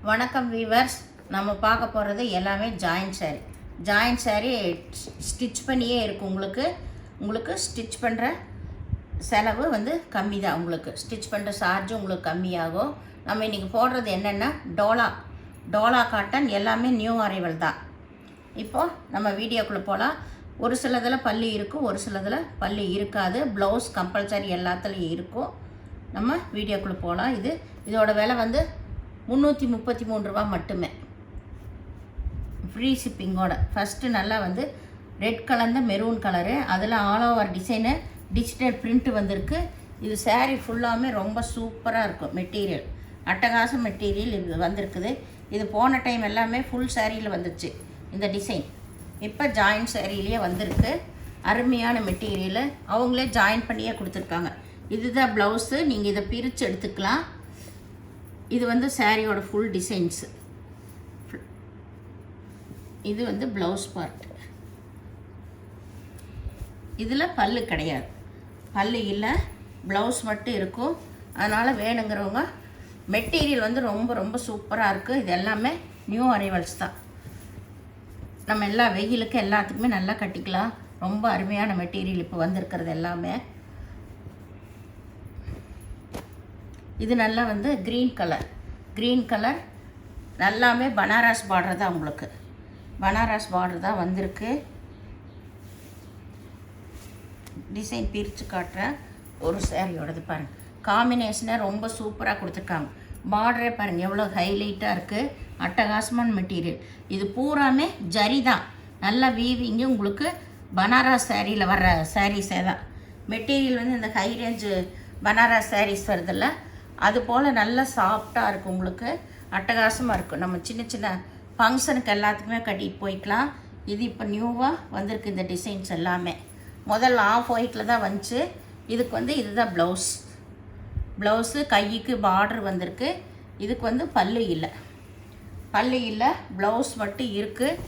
வணக்கம் வீவர்ஸ். நம்ம பார்க்க போகிறது எல்லாமே ஜாயின்ட் சாரீ ஸ்டிச் பண்ணியே இருக்கும். உங்களுக்கு ஸ்டிச் பண்ணுற செலவு வந்து கம்மி தான். உங்களுக்கு ஸ்டிச் பண்ணுற சார்ஜும் உங்களுக்கு கம்மியாகும். நம்ம இன்றைக்கி போடுறது என்னென்னா டோலா காட்டன், எல்லாமே நியூ அரைவல் தான். இப்போது நம்ம வீடியோக்குள்ளே போகலாம். ஒரு சிலதில் பல்லு இருக்கும், ஒரு சிலதில் பல்லு இருக்காது. ப்ளவுஸ் கம்பல்சரி எல்லாத்துலேயும் இருக்கும். நம்ம வீடியோக்குள்ளே போகலாம். இதோட விலை வந்து 333 ரூபா மட்டுமே, ஃப்ரீ ஷிப்பிங்கோட. ஃபஸ்ட்டு நல்லா வந்து ரெட் கலந்த மெரூன் கலரு, அதில் all over design digital print வந்திருக்கு. இது சாரீ ஃபுல்லாமே ரொம்ப சூப்பராக இருக்கும். மெட்டீரியல் அட்டகாசம் மெட்டீரியல் இது வந்திருக்குது. இது போன டைம் எல்லாமே ஃபுல் சாரியில் வந்துச்சு இந்த டிசைன். இப்போ ஜாயின் சாரிலேயே வந்திருக்கு. அருமையான மெட்டீரியலு, அவங்களே ஜாயின் பண்ணியே கொடுத்துருக்காங்க. இதுதான் ப்ளவுஸு. நீங்கள் இதை பிரித்து எடுத்துக்கலாம். இது வந்து சாரியோட ஃபுல் டிசைன்ஸு. இது வந்து ப்ளவுஸ் பார்ட். இதில் பல்லு கிடையாது, பல்லு இல்லை, ப்ளவுஸ் மட்டும் இருக்கும். அதனால் வேணுங்கிறவங்க, மெட்டீரியல் வந்து ரொம்ப ரொம்ப சூப்பராக இருக்குது. இது எல்லாமே நியூ அரைவல்ஸ் தான். நம்ம எல்லா வெயிலுக்கு எல்லாத்துக்குமே நல்லா கட்டிக்கலாம். ரொம்ப அருமையான மெட்டீரியல் இப்போ வந்திருக்கிறது எல்லாமே. இது நல்லா வந்து க்ரீன் கலர் நல்லாமே பனாரஸ் பார்டர் தான். உங்களுக்கு பனாரஸ் பார்டர் தான் வந்திருக்கு. டிசைன் பிரித்து காட்டுறேன். ஒரு சேரீயோடது பாருங்கள், காம்பினேஷனை ரொம்ப சூப்பராக கொடுத்துருக்காங்க. பார்டரே பாருங்கள் எவ்வளோ ஹைலைட்டாக இருக்குது. அட்டகாசமான மெட்டீரியல். இது பூராமே ஜரி தான். நல்லா வீவிங்கு. உங்களுக்கு பனாரஸ் சாரியில் வர்ற சாரீஸே தான். மெட்டீரியல் வந்து இந்த ஹை ரேஞ்சு பனாரஸ் சாரீஸ் வருதில்ல, அது போல் நல்லா சாஃப்டாக இருக்கும். உங்களுக்கு அட்டகாசமாக இருக்கும். நம்ம சின்ன சின்ன ஃபங்க்ஷனுக்கு எல்லாத்துக்குமே கட்டிட்டு போய்க்கலாம். இது இப்போ நியூவாக வந்திருக்கு. இந்த டிசைன்ஸ் எல்லாமே முதல்ல ஆஃப் ஒயிட்டில் தான் வந்துச்சு. இதுக்கு வந்து இதுதான் ப்ளவுஸு கைக்கு பார்டர் வந்திருக்கு. இதுக்கு வந்து பல்லு இல்லை, ப்ளவுஸ் மட்டும் இருக்குது.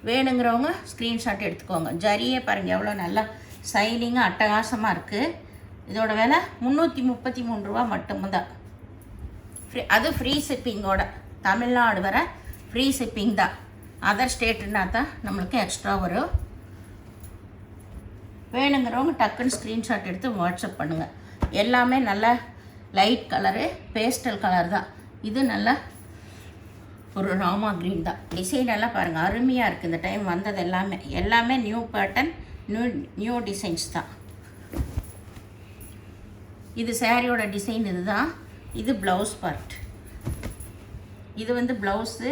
வேணுங்கிறவங்க ஸ்க்ரீன்ஷாட் எடுத்துக்கோங்க. ஜரியே பாருங்கள் எவ்வளோ நல்லா சைனிங்காக அட்டகாசமாக இருக்குது. இதோட விலை 333 ரூபா மட்டும்தான். அது ஃப்ரீ ஷிப்பிங்கோட. தமிழ்நாடு வர ஃப்ரீ ஷிப்பிங் தான். அதர் ஸ்டேட்டுன்னா தான் நம்மளுக்கு எக்ஸ்ட்ரா வரும். வேணுங்கிறவங்க டக்குன்னு ஸ்க்ரீன்ஷாட் எடுத்து வாட்ஸ்அப் பண்ணுங்கள். எல்லாமே நல்ல லைட் கலரு, பேஸ்டல் கலர் தான். இது நல்ல ஒரு ராமா க்ரீன் தான். டிசைன் எல்லாம் பாருங்கள் அருமையாக இருக்குது. இந்த டைம் வந்தது எல்லாமே நியூ பேட்டர்ன், நியூ டிசைன்ஸ் தான். இது சாரியோட டிசைன். இதுதான். இது ப்ளவுஸ் பார்ட். இது வந்து ப்ளவுஸு,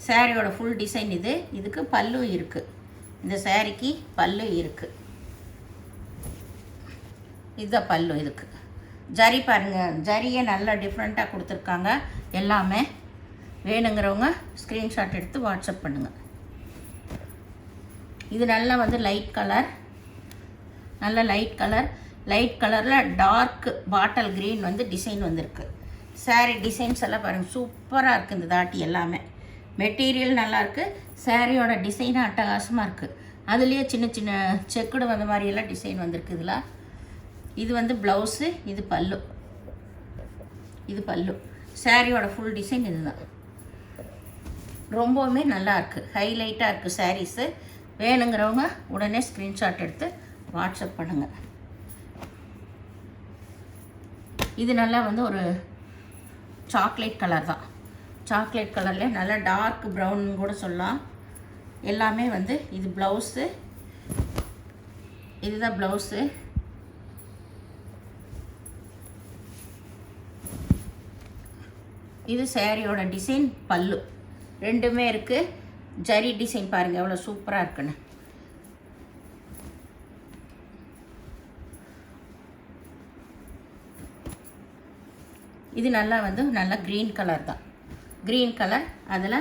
சாரியோட ஃபுல் டிசைன். இதுக்கு பல்லு இருக்குது. இந்த சாரிக்கு பல்லு இருக்குது. இதுதான் பல்லு. இதுக்கு ஜரி பாருங்கள், ஜரியை நல்லா டிஃப்ரெண்ட்டாக கொடுத்துருக்காங்க. எல்லாமே வேணுங்கிறவங்க ஸ்க்ரீன்ஷாட் எடுத்து வாட்ஸ்அப் பண்ணுங்கள். இது நல்லா வந்து லைட் கலரில் டார்க் பாட்டில் க்ரீன் வந்து டிசைன் வந்திருக்கு. சாரீ டிசைன்ஸ் எல்லாம் பாருங்கள் சூப்பராக இருக்குது. இந்த தாட்டி எல்லாமே மெட்டீரியல் நல்லாயிருக்கு. சாரியோட டிசைனும் அட்டகாசமாக இருக்குது. அதுலேயே சின்ன சின்ன செக்குடு வந்த மாதிரியெல்லாம் டிசைன் வந்திருக்கு. இது வந்து ப்ளவுஸு, இது பல்லு. சாரியோட ஃபுல் டிசைன் இதுதான். ரொம்பவுமே நல்லாயிருக்கு, ஹைலைட்டாக இருக்குது சாரீஸு. வேணுங்கிறவங்க உடனே ஸ்க்ரீன்ஷாட் எடுத்து வாட்ஸ்அப் பண்ணுங்கள். இது நல்லா வந்து ஒரு சாக்லேட் கலர் தான். சாக்லேட் கலர்லேயே நல்லா டார்க் ப்ரௌன் கூட சொல்லலாம். எல்லாமே வந்து இது ப்ளவுஸு, இதுதான் ப்ளவுஸு. இது சாரியோட டிசைன், பல்லு ரெண்டுமே இருக்குது. ஜரி டிசைன் பாருங்கள் எவ்வளோ சூப்பராக இருக்குன்னு. இது நல்லா வந்து நல்லா க்ரீன் கலர் தான். க்ரீன் கலர், அதில்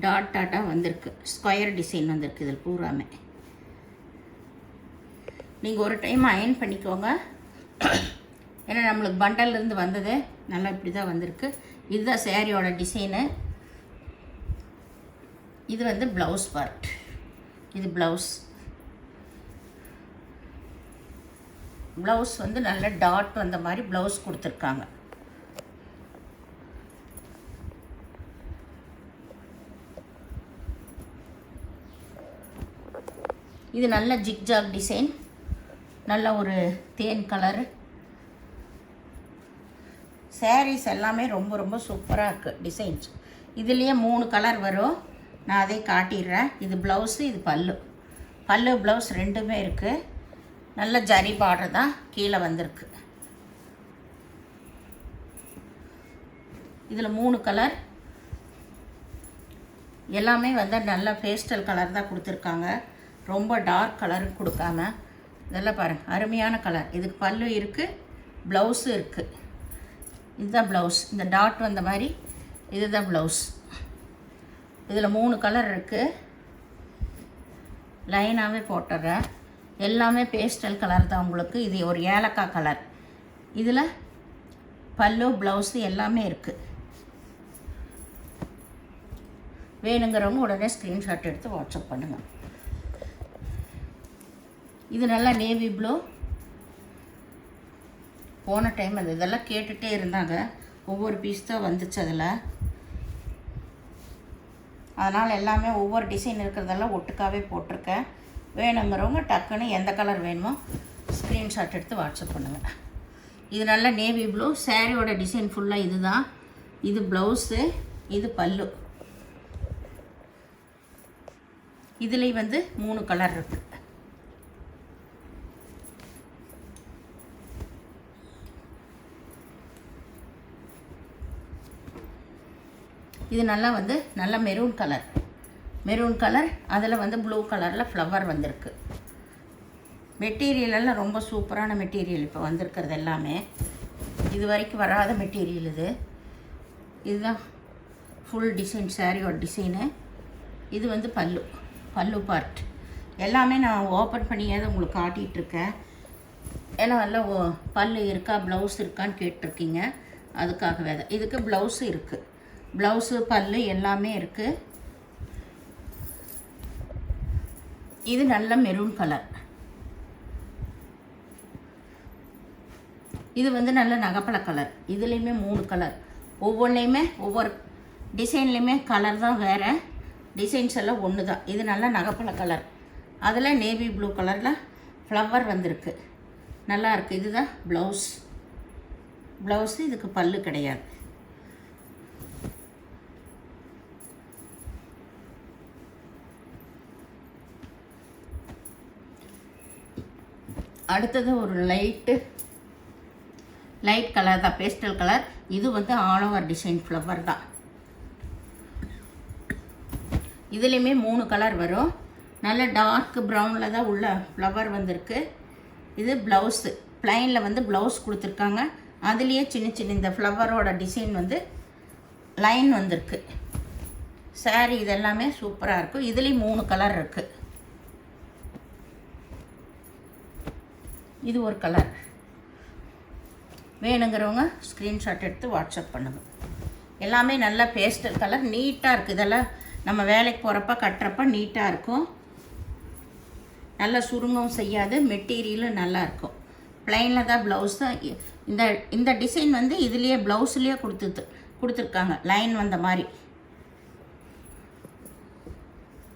டாட்டாக வந்திருக்கு. ஸ்கொயர் டிசைன் வந்திருக்கு இதில் பூராமே. நீங்கள் ஒரு டைம் அயன் பண்ணிக்கோங்க. ஏன்னா நம்மளுக்கு பண்டல்லேருந்து வந்தது நல்லா இப்படி தான் வந்திருக்கு. இதுதான் சாரியோட டிசைனு. இது வந்து ப்ளவுஸ் பார்ட். இது ப்ளவுஸ் வந்து நல்ல டாட் வந்த மாதிரி ப்ளவுஸ் கொடுத்துருக்காங்க. இது நல்ல ஜிக்ஜாக் டிசைன், நல்ல ஒரு தேன் கலரு. சாரீஸ் எல்லாமே ரொம்ப ரொம்ப சூப்பராக இருக்குது டிசைன்ஸ். இதுலேயே 3 கலர் வரும், நான் அதை காட்டிடுறேன். இது ப்ளவுஸு, இது பல்லு. பல்லு ப்ளவுஸ் ரெண்டுமே இருக்குது. நல்ல ஜரி பார்டர் தான் கீழே வந்திருக்கு. இதில் 3 கலர், எல்லாமே வந்து நல்ல பேஸ்டல் கலர் தான் கொடுத்துருக்காங்க. ரொம்ப டார்க் கலரும் கொடுக்காம. இதெல்லாம் பாருங்கள், அருமையான கலர். இதுக்கு பல்லு இருக்குது, ப்ளவுஸு இருக்குது. இதுதான் ப்ளவுஸ், இந்த டாட் வந்த மாதிரி இதுதான் ப்ளவுஸ். இதில் 3 கலர் இருக்குது, லைனாகவே போட்டுறேன். எல்லாமே பேஸ்டல் கலர் தான் உங்களுக்கு. இது ஒரு ஏலக்காய் கலர். இதில் பல்லு ப்ளவுஸு எல்லாமே இருக்குது. வேணுங்கிறவங்க உடனே ஸ்க்ரீன்ஷாட் எடுத்து வாட்ஸ்அப் பண்ணுங்கள். இது நல்லா நேவி ப்ளூ. போன டைம் அது இதெல்லாம் கேட்டுகிட்டே இருந்தாங்க, ஒவ்வொரு பீஸ் தான் வந்துச்சு அதில். அதனால் எல்லாமே ஒவ்வொரு டிசைன் இருக்கிறதெல்லாம் ஒட்டுக்காவே போட்டிருக்கேன். வேணுங்கிறவங்க டக்குன்னு எந்த கலர் வேணுமோ ஸ்க்ரீன்ஷாட் எடுத்து வாட்ஸ்அப் பண்ணுங்கள். இது நல்ல நேவி ப்ளூ. சாரியோட டிசைன் ஃபுல்லாக இது தான். இது ப்ளவுஸு, இது பல்லு. இதுலேயும் வந்து 3 கலர் இருக்குது. இது நல்லா வந்து நல்ல மெரூன் கலர். மெரூன் கலர், அதில் வந்து ப்ளூ கலரில் ஃப்ளவர் வந்திருக்கு. மெட்டீரியலெல்லாம் ரொம்ப சூப்பரான மெட்டீரியல் இப்போ வந்திருக்கிறது எல்லாமே. இது வரைக்கும் வராத மெட்டீரியல் இது. இதுதான் ஃபுல் டிசைன், சாரியோட டிசைனு. இது வந்து பல்லு, பல்லு பார்ட். எல்லாமே நான் ஓப்பன் பண்ணியாவது உங்களுக்கு காட்டிகிட்ருக்கேன். ஏன்னா எல்லாம் பல்லு இருக்கா ப்ளவுஸ் இருக்கான்னு கேட்டிருக்கீங்க, அதுக்காகவே தான். இதுக்கு ப்ளவுஸு இருக்குது, ப்ளவுஸு பல்லு எல்லாமே இருக்குது. இது நல்ல மெரூன் கலர். இது வந்து நல்ல நகைப்பழ கலர். இதுலேயுமே 3 கலர். ஒவ்வொன்றையுமே ஒவ்வொரு டிசைன்லேயுமே கலர் தான் வேறு, டிசைன்ஸ் எல்லாம் ஒன்று தான். இது நல்ல நகைப்பழ கலர், அதில் நேவி ப்ளூ கலரில் ஃப்ளவர் வந்திருக்கு, நல்லா இருக்குது. இதுதான் ப்ளவுஸ். ப்ளவுஸு, இதுக்கு பல்லு கிடையாது. அடுத்தது ஒரு லைட் கலர் தான், பேஸ்டல் கலர். இது வந்து ஆல் ஓவர் டிசைன் ஃப்ளவர் தான். இதுலேயுமே 3 கலர் வரும். நல்ல டார்க் ப்ரௌனில் தான் உள்ள ஃப்ளவர் வந்திருக்கு. இது ப்ளவுஸு, ப்ளைனில் வந்து ப்ளவுஸ் கொடுத்துருக்காங்க. அதுலேயே சின்ன சின்ன இந்த ஃப்ளவரோட டிசைன் வந்து லைன் வந்திருக்கு. சாரீ இதெல்லாமே சூப்பராக இருக்கும். இதுலேயும் 3 கலர் இருக்குது. இது ஒரு கலர். வேணுங்கிறவங்க ஸ்க்ரீன்ஷாட் எடுத்து வாட்ஸ்அப் பண்ணுங்கள். எல்லாமே நல்ல பேஸ்டல் கலர், நீட்டாக இருக்குது. இதெல்லாம் நம்ம வேலைக்கு போகிறப்ப கட்டுறப்ப நீட்டாக இருக்கும். நல்லா சுருங்கவும் செய்யாது, மெட்டீரியலும் நல்லாயிருக்கும். ப்ளைனில் தான் ப்ளவுஸ் தான். இந்த டிசைன் வந்து இதுலேயே ப்ளவுஸ்லேயே கொடுத்துருக்காங்க, லைன் வந்த மாதிரி.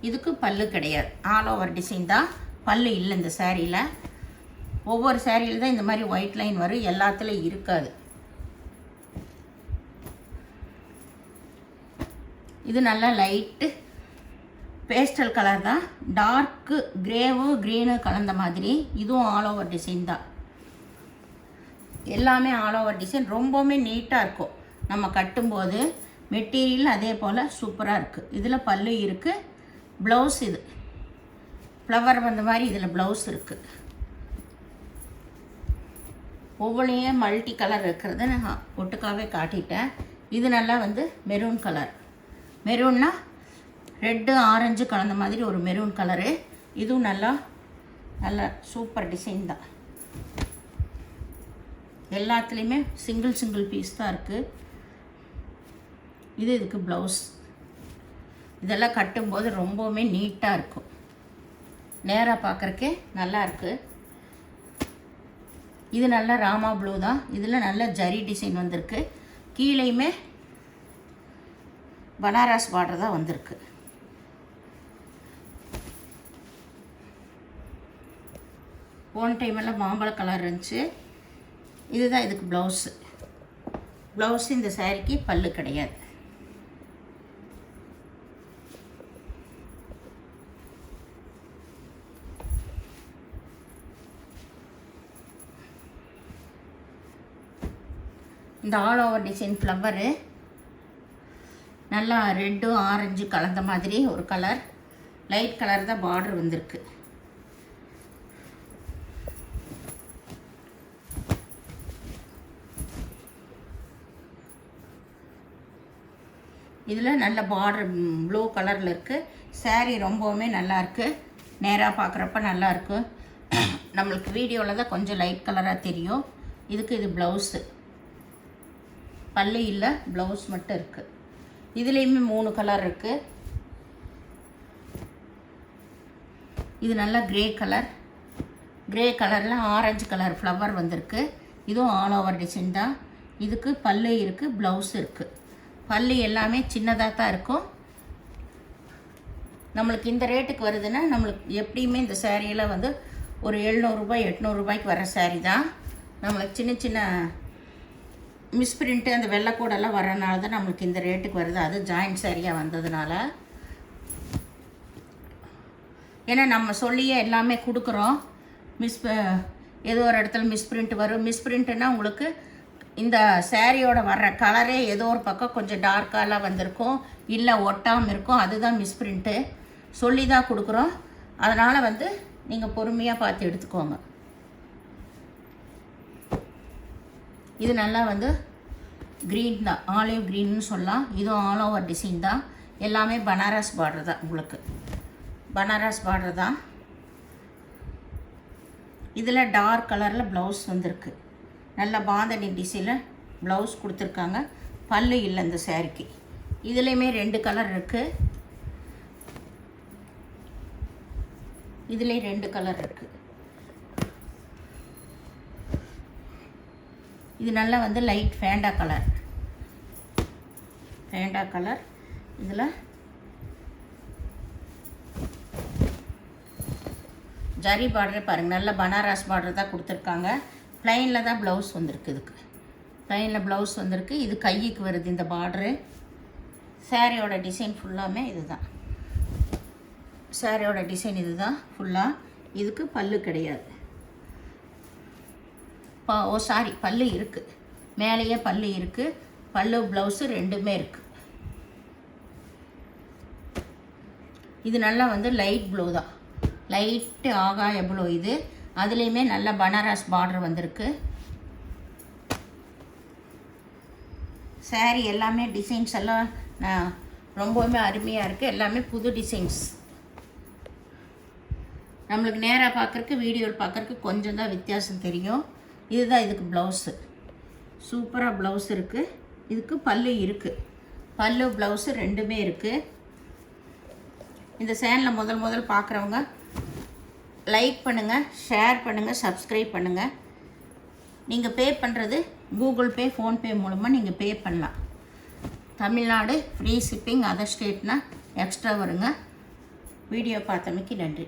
இதுக்கு பல்லு கிடையாது, ஆல் ஓவர் டிசைன் தான். பல்லு இல்லை இந்த சாரியில். ஒவ்வொரு சாரியில் தான் இந்த மாதிரி ஒயிட் லைன் வரும், எல்லாத்துலேயும் இருக்காது. இது நல்லா லைட்டு பேஸ்டல் கலர் தான், டார்க்கு கிரேவு க்ரீனு கலந்த மாதிரி. இதுவும் ஆல் ஓவர் டிசைன் தான். எல்லாமே ஆல் ஓவர் டிசைன், ரொம்பவுமே நீட்டாக இருக்கும் நம்ம கட்டும்போது. மெட்டீரியல் அதே போல் சூப்பராக இருக்குது. இதில் பல்லு இருக்குது, ப்ளவுஸ் இது ஃப்ளவர் வந்த மாதிரி இதில் ப்ளவுஸ் இருக்குது. ஒவ்வொன்றையும் மல்டி கலர் இருக்கிறத நான் ஒட்டுக்காவே காட்டிட்டேன். இது நல்லா வந்து மெரூன் கலர். மெரூன்னா ரெட்டு ஆரஞ்சு கலந்த மாதிரி ஒரு மெரூன் கலரு. இதுவும் நல்லா சூப்பர் டிசைன் தான். எல்லாத்துலேயுமே சிங்கிள் பீஸ் தான் இருக்குது. இதுக்கு ப்ளவுஸ். இதெல்லாம் கட்டும்போது ரொம்பவுமே நீட்டாக இருக்கும், நேராக பார்க்குறக்கே நல்லா இருக்குது. இது நல்ல ராமா ப்ளூ தான். இதில் நல்ல ஜரி டிசைன் வந்திருக்கு. கீழேயுமே பனாரஸ் பார்டர் தான் வந்திருக்கு. போன டைமெல்லாம் மாம்பழ கலர் இருந்துச்சு. இதுதான் இதுக்கு ப்ளவுஸு. ப்ளவுஸு இந்த சாரிக்கு பல்லு கிடையாது. இந்த ஆல் ஓவர் டிசைன் ஃப்ளவரு நல்லா ரெட்டு ஆரஞ்சு கலந்த மாதிரி ஒரு கலர். லைட் கலர் தான் பார்டர் வந்திருக்கு. இதில் நல்ல பார்டர் ப்ளூ கலரில் இருக்குது. சாரீ ரொம்பவுமே நல்லாயிருக்கு. நேராக பார்க்குறப்ப நல்லாயிருக்கு. நம்மளுக்கு வீடியோவில் தான் கொஞ்சம் லைட் கலராக தெரியும். இதுக்கு இது ப்ளவுஸு. பல்லு இல்லை, ப்ளவுஸ் மட்டும் இருக்குது. இதுலேயுமே 3 கலர் இருக்குது. இது நல்லா க்ரே கலர். க்ரே கலரில் ஆரஞ்சு கலர் ஃப்ளவர் வந்திருக்கு. இதுவும் ஆல் ஓவர் டிசைன் தான். இதுக்கு பல்லு இருக்குது, ப்ளவுஸ் இருக்குது. பல்லு எல்லாமே சின்னதாக தான் இருக்கும். நம்மளுக்கு இந்த ரேட்டுக்கு வருதுன்னா நம்மளுக்கு எப்படியுமே இந்த சேரீயில் வந்து ஒரு 700 800 ரூபாய்க்கு வர சேரீ தான். நம்மளுக்கு சின்ன சின்ன மிஸ்பிரிண்ட்டு அந்த வெள்ளைக்கூடெல்லாம் வரனால தான் நம்மளுக்கு இந்த ரேட்டுக்கு வருது. அது ஜாயிண்ட் சேரீயாக வந்ததுனால. ஏன்னா நம்ம சொல்லியே எல்லாமே கொடுக்குறோம். ஏதோ ஒரு இடத்துல மிஸ்பிரிண்ட் வரும். மிஸ்பிரிண்ட்டுன்னா உங்களுக்கு இந்த சேரீயோட வர்ற கலரே ஏதோ ஒரு பக்கம் கொஞ்சம் டார்க்காலாம் வந்திருக்கும், இல்லை ஒட்டாமல் இருக்கும். அதுதான் மிஸ்பிரிண்ட்டு. சொல்லி தான் கொடுக்குறோம். அதனால் வந்து நீங்கள் பொறுமையாக பார்த்து எடுத்துக்கோங்க. இது நல்லா வந்து க்ரீன் தான், ஆலிவ் க்ரீன்னு சொல்லலாம். இதுவும் ஆல் ஓவர் டிசைன் தான். எல்லாமே பனாரஸ் பார்டர் தான். உங்களுக்கு பனாரஸ் பார்டர் தான். இதில் டார்க் கலரில் ப்ளவுஸ் வந்திருக்கு. நல்ல பாந்தனி டிசைனில் ப்ளவுஸ் கொடுத்துருக்காங்க. பல்லு இல்லை இந்த சாரிக்கு. இதுலேயுமே 2 கலர் இருக்குது. இதுலேயும் 2 கலர் இருக்குது. இது நல்லா வந்து light Fanta colour. Fanta colour. இதில் ஜரி பார்டர் பாருங்கள். நல்ல பனாரஸ் பார்டர் தான் கொடுத்துருக்காங்க. ப்ளைனில் தான் ப்ளவுஸ் வந்திருக்கு. இதுக்கு ப்ளைனில் ப்ளவுஸ் வந்திருக்கு. இது கைக்கு வருது இந்த பார்டரு. சாரியோட டிசைன் ஃபுல்லாமே இது தான். சாரியோட டிசைன் இது தான் ஃபுல்லாக. இதுக்கு பல்லு கிடையாது. சாரி, பல்லு இருக்குது. மேலேயே பல்லு இருக்குது. பல்லு ப்ளவுஸு 2மே இருக்குது. இது நல்லா வந்து லைட் ப்ளூ தான். லைட்டு ஆகாய ப்ளூ இது. அதுலேயுமே நல்ல பனாரஸ் பார்டர் வந்திருக்கு. சாரீ எல்லாமே டிசைன்ஸ் எல்லாம் ரொம்பவுமே அருமையாக இருக்குது. எல்லாமே புது டிசைன்ஸ். நம்மளுக்கு நேராக பார்க்குறக்கு வீடியோவில் பார்க்குறக்கு கொஞ்சம் தான் வித்தியாசம் தெரியும். இதுதான் இதுக்கு ப்ளவுஸு. சூப்பராக ப்ளவுஸ் இருக்குது. இதுக்கு பல்லு இருக்குது. பல்லு ப்ளவுஸு 2மே இருக்குது. இந்த சேனலை முதல் பார்க்குறவங்க லைக் பண்ணுங்கள், ஷேர் பண்ணுங்கள், சப்ஸ்கிரைப் பண்ணுங்கள். நீங்கள் பே பண்ணுறது கூகுள் பே, ஃபோன்பே மூலமாக நீங்கள் பே பண்ணலாம். தமிழ்நாடு ஃப்ரீ ஷிப்பிங், அதர் ஸ்டேட்னால் எக்ஸ்ட்ரா வருங்க. வீடியோ பார்த்தமைக்கு நன்றி.